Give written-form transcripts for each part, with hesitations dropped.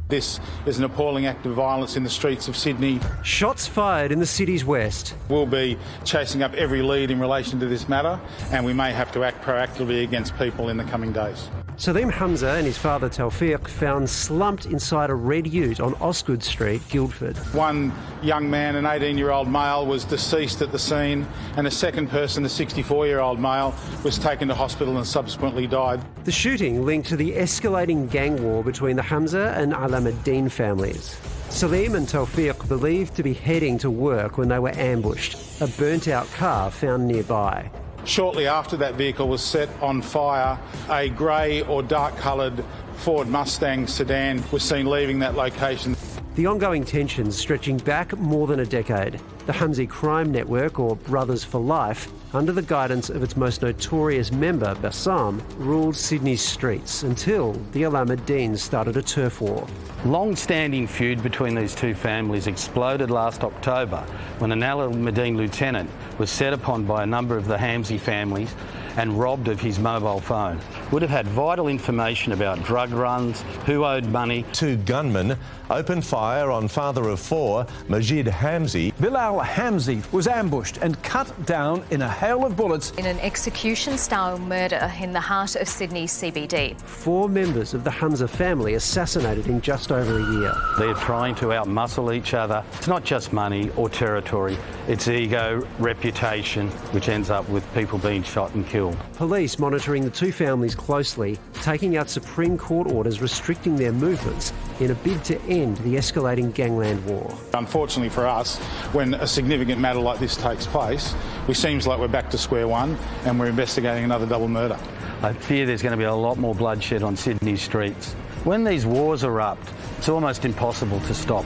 This is an appalling act of violence in the streets of Sydney. Shots fired in the city's west. We'll be chasing up every lead in relation to this matter, and we may have to act proactively against people in the coming days. Salim Hamza and his father Tawfiq found slumped inside a red ute on Osgood Street, Guildford. One young man, an 18-year-old male, was deceased at the scene, and a second person, a 64-year-old male, was taken to hospital and subsequently died. The shooting linked to the escalating gang war between the Hamza and Alamuddin families. Salim and Tawfiq believed to be heading to work when they were ambushed, a burnt-out car found nearby. Shortly after that vehicle was set on fire, a grey or dark-coloured Ford Mustang sedan was seen leaving that location. The ongoing tensions stretching back more than a decade. The Hamza crime network, or Brothers for Life, under the guidance of its most notorious member, Bassam, ruled Sydney's streets until the Alamuddins started a turf war. Long-standing feud between these two families exploded last October when an Alamuddin lieutenant was set upon by a number of the Hamza families and robbed of his mobile phone. Would have had vital information about drug runs, who owed money. Two gunmen opened fire on father of four, Majid Hamza. Bilal Hamza was ambushed and cut down in a hail of bullets. In an execution-style murder in the heart of Sydney's CBD. 4 members of the Hamza family assassinated in just over a year. They're trying to outmuscle each other. It's not just money or territory, it's ego, reputation, which ends up with people being shot and killed. Police monitoring the two families closely, taking out Supreme Court orders restricting their movements in a bid to end the escalating Gangland war. Unfortunately for us, when a significant matter like this takes place, it seems like we're back to square one and we're investigating another double murder. I fear there's going to be a lot more bloodshed on Sydney's streets. When these wars erupt, it's almost impossible to stop.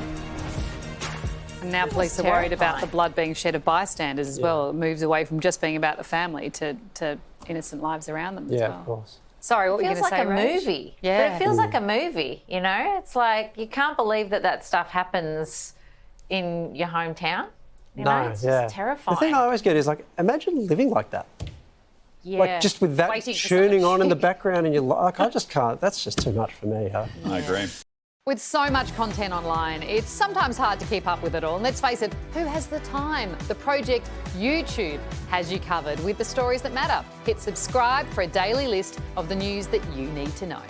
And now police are worried about the blood being shed of bystanders as well. It moves away from just being about the family to innocent lives around them as well. Yeah, of course. Sorry, what were you going to say, It feels like a Rach? movie. Yeah. But it feels like a movie, you know? It's like you can't believe that stuff happens in your hometown. You know? It's just terrifying. The thing I always get is, like, imagine living like that. Yeah. Like, just with that Waiting for churning someone on in the to- background and you're like, I just can't. That's just too much for me. Huh? I agree. With so much content online, it's sometimes hard to keep up with it all. And let's face it, who has the time? The Project YouTube has you covered with the stories that matter. Hit subscribe for a daily list of the news that you need to know.